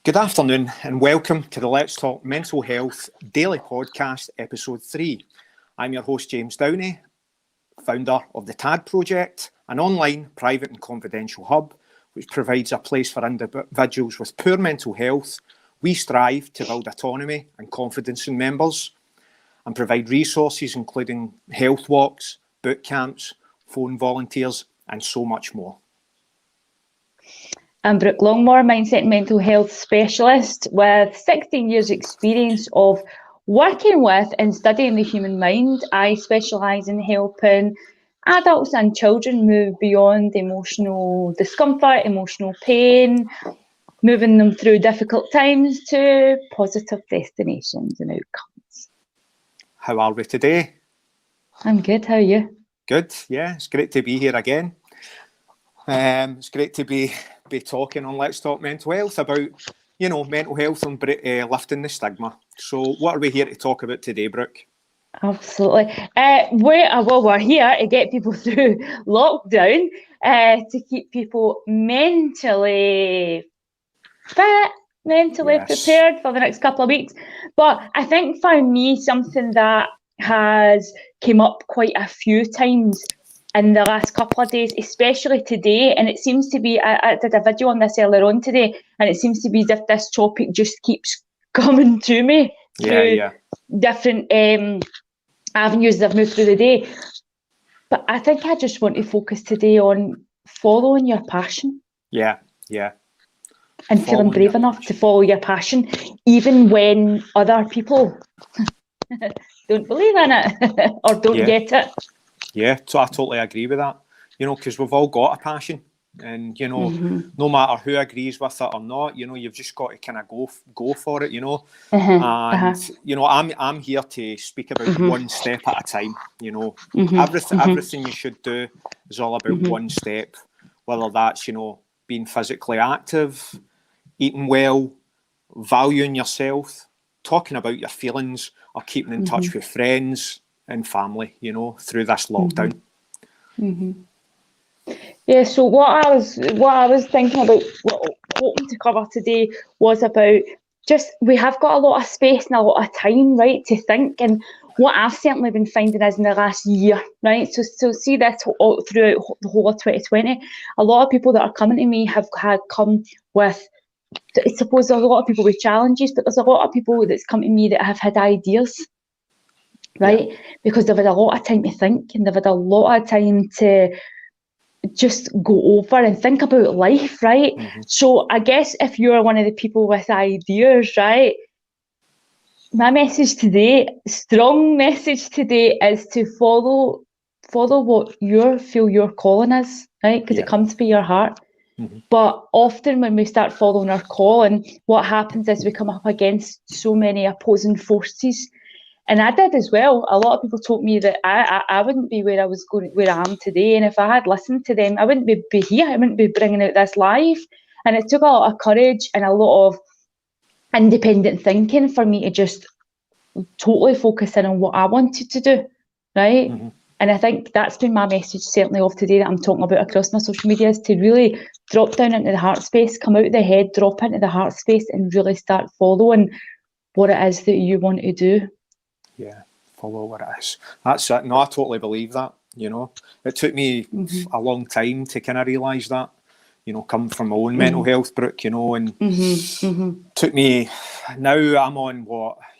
Good afternoon and welcome to the Let's Talk Mental Health Daily Podcast, Episode 3. I'm your host, James Downey, founder of the TAD Project, an online, private and confidential hub which provides a place for individuals with poor mental health. We strive to build autonomy and confidence in members and provide resources including health walks, boot camps, phone volunteers and so much more. I'm Brooke Longmore, Mindset and Mental Health Specialist with 16 years experience of working with and studying the human mind. I specialise in helping adults and children move beyond emotional discomfort, emotional pain, moving them through difficult times to positive destinations and outcomes. How are we today? I'm good, how are you? Good, yeah, it's great to be here again. It's great to be talking on Let's Talk Mental Health about, mental health and lifting the stigma. So what are we here to talk about today, Brooke? Absolutely. We're here to get people through lockdown, to keep people mentally fit, mentally prepared for the next couple of weeks. But I think for me, something that has come up quite a few times in the last couple of days, especially today, and it seems to be, I did a video on this earlier on today, and it seems to be as if this topic just keeps coming to me through different avenues that I've moved through the day. But I think I just want to focus today on following your passion. Yeah. And feeling brave enough to follow your passion, even when other people don't believe in it or don't get it. Yeah, so I totally agree with that. Because we've all got a passion, and no matter who agrees with it or not, you've just got to kind of go for it. I'm here to speak about one step at a time. Everything you should do is all about one step, whether that's being physically active, eating well, valuing yourself, talking about your feelings, or keeping in touch with friends and family, through this lockdown. Yeah, so what I was thinking about, hoping to cover today was about just, we have got a lot of space and a lot of time, right, to think. And what I've certainly been finding is in the last year, right, so see this all throughout the whole of 2020, a lot of people that are coming to me have come with, I suppose there's a lot of people with challenges, but there's a lot of people that's come to me that have had ideas, right? Yeah. Because they've had a lot of time to think, and they've had a lot of time to just go over and think about life, right? So I guess if you're one of the people with ideas, right, my message today, strong message today, is to follow what you feel your calling is, right? Because it comes from your heart. But often when we start following our calling, what happens is we come up against so many opposing forces. And I did as well. A lot of people told me that I wouldn't be where I am today. And if I had listened to them, I wouldn't be here. I wouldn't be bringing out this live. And it took a lot of courage and a lot of independent thinking for me to just totally focus in on what I wanted to do, right? And I think that's been my message certainly of today that I'm talking about across my social media, is to really drop down into the heart space, come out of the head, drop into the heart space, and really start following what it is that you want to do. Yeah, follow what it is. That's it. No, I totally believe that. It took me a long time to kind of realise that. Come from my own mental health, Brooke. And took me. Now I'm on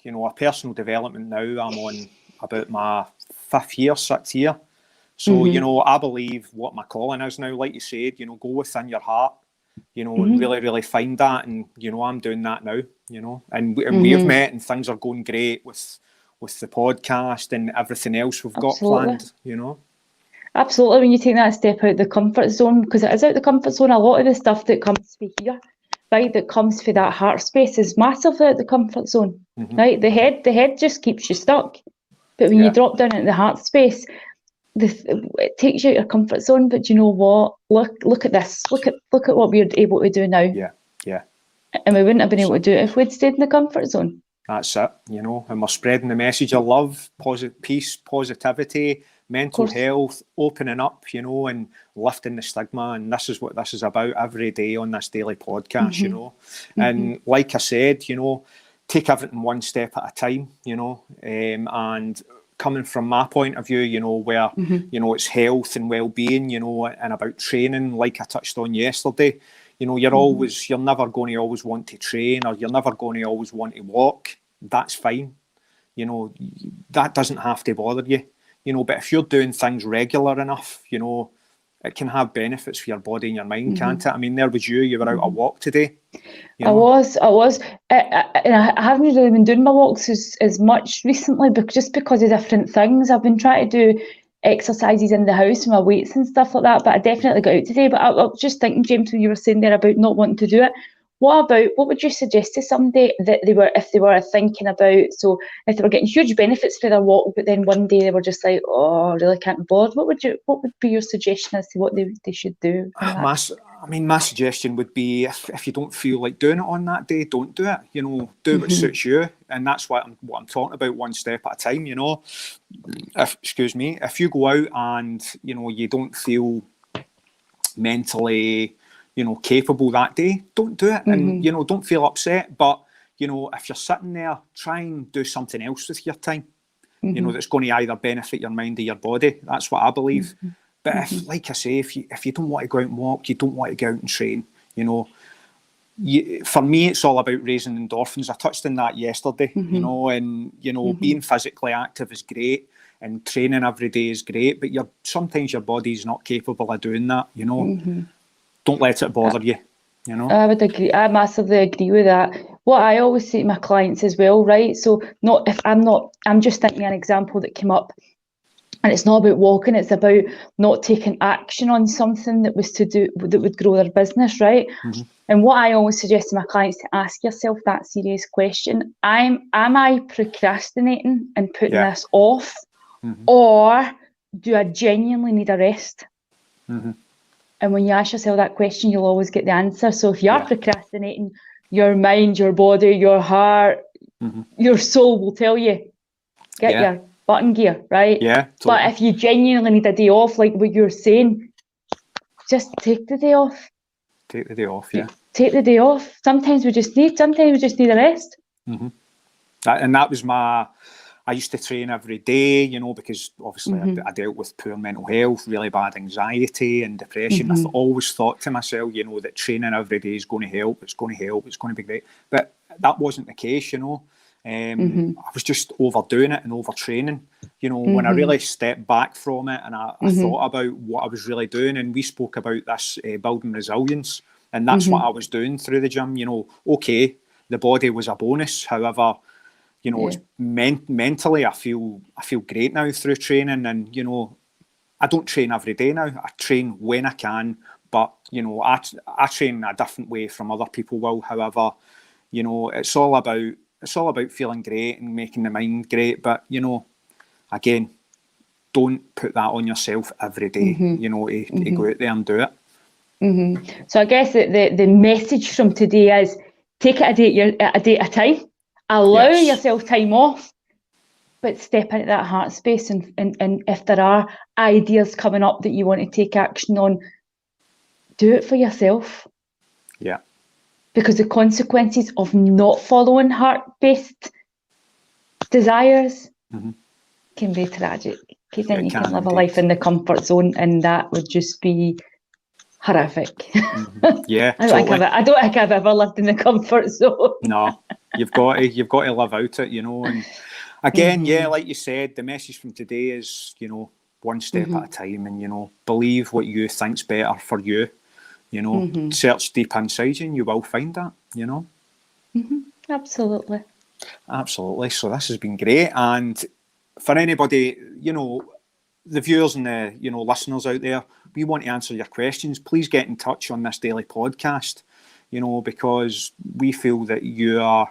a personal development. Now I'm on about my 6th year. So I believe what my calling is now. Like you said, go within your heart. And really find that. And I'm doing that now. And we've met, and things are going great with the podcast and everything else we've got planned, Absolutely, when you take that step out the comfort zone, because it is out the comfort zone, a lot of the stuff that comes for here, right, that comes for that heart space is massively out the comfort zone, right? The head just keeps you stuck. But when you drop down into the heart space, it takes you out your comfort zone. But you know what? Look at this. Look at what we're able to do now. Yeah. And we wouldn't have been able to do it if we'd stayed in the comfort zone. That's it, and we're spreading the message of love, peace, positivity, mental course. health, opening up, you know, and lifting the stigma. And this is what this is about every day on this daily podcast, you know. And like I said, you know, take everything one step at a time, you know, and coming from my point of view, you know, where, you know, it's health and well-being, you know, and about training, like I touched on yesterday, you know, you're never going to always want to train, or you're never going to always want to walk. That's fine. You know, that doesn't have to bother you, you know, but if you're doing things regular enough, you know, it can have benefits for your body and your mind, can't it? I mean, there was you were out a walk today. You know? I was. I haven't really been doing my walks as much recently, but just because of different things. I've been trying to do exercises in the house, my weights and stuff like that, but I definitely got out today. But I was just thinking, James, when you were saying there about not wanting to do it, what would you suggest to somebody that if they were thinking about, so if they were getting huge benefits for their walk, but then one day they were just like, oh, I really can't be bothered, what would be your suggestion as to what they should do? My suggestion would be, if you don't feel like doing it on that day, don't do it. You know, do what suits you, and that's what I'm talking about, one step at a time. You know, if you go out and, you know, you don't feel mentally, you know, capable that day, don't do it, and, you know, don't feel upset. But, you know, if you're sitting there, try and do something else with your time. You know, that's going to either benefit your mind or your body. That's what I believe. But if, like I say, if you don't want to go out and walk, you don't want to go out and train, you know, for me, it's all about raising endorphins. I touched on that yesterday, you know, and, you know, being physically active is great, and training every day is great, but sometimes your body's not capable of doing that, you know. Don't let it bother you, you know. I would agree. I massively agree with that. What I always say to my clients as well, right? So I'm just thinking an example that came up. And it's not about walking, it's about not taking action on something that would grow their business, right? And what I always suggest to my clients to ask yourself that serious question: am I procrastinating and putting this off, or do I genuinely need a rest? And when you ask yourself that question, you'll always get the answer. So if you are procrastinating, your mind, your body, your heart, your soul will tell you, get your button gear, right? Yeah, totally. But if you genuinely need a day off, like what you're saying, just take the day off. Take the day off, Take the day off. Sometimes we just need a rest. And that was I used to train every day, you know, because obviously I dealt with poor mental health, really bad anxiety and depression. I always thought to myself, you know, that training every day is going to help. It's going to help. It's going to be great. But that wasn't the case, you know. I was just overdoing it and overtraining, you know. When I really stepped back from it and I thought about what I was really doing, and we spoke about this building resilience, and that's what I was doing through the gym, you know. Okay, the body was a bonus, however, you know, it's mentally I feel great now through training. And, you know, I don't train every day now. I train when I can, but, you know, I train a different way from other people will. However, you know, it's all about feeling great and making the mind great. But, you know, again, don't put that on yourself every day, you know, to go out there and do it. So I guess the message from today is take it a day at a time. Allow yourself time off, but step into that heart space. And if there are ideas coming up that you want to take action on, do it for yourself. Yeah. Because the consequences of not following heart-based desires can be tragic. Because then you can live a life in the comfort zone, and that would just be horrific. Yeah, I don't think I've ever lived in the comfort zone. No, you've got to live out it, you know. And again, like you said, the message from today is, you know, one step at a time, and, you know, believe what you think's better for you. You know, search deep inside you and you will find that, you know. Absolutely. So this has been great. And for anybody, you know, the viewers and the, you know, listeners out there, we want to answer your questions. Please get in touch on this daily podcast, you know, because we feel that your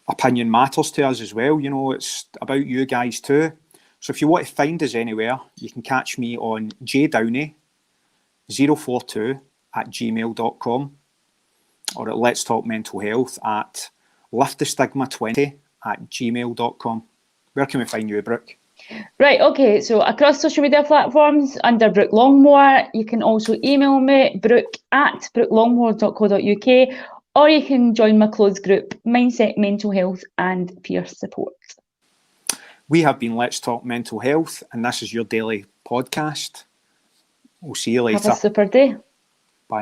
opinion matters to us as well. You know, it's about you guys too. So if you want to find us anywhere, you can catch me on jdowney042@gmail.com, or at Let's Talk Mental Health at liftthestigma20@gmail.com. Where can we find you, Brooke? Right, okay, so across social media platforms under Brooke Longmore, you can also email me, brooke@brookelongmore.co.uk, or you can join my closed group, Mindset, Mental Health and Peer Support. We have been Let's Talk Mental Health, and this is your daily podcast. We'll see you later. Have a super day.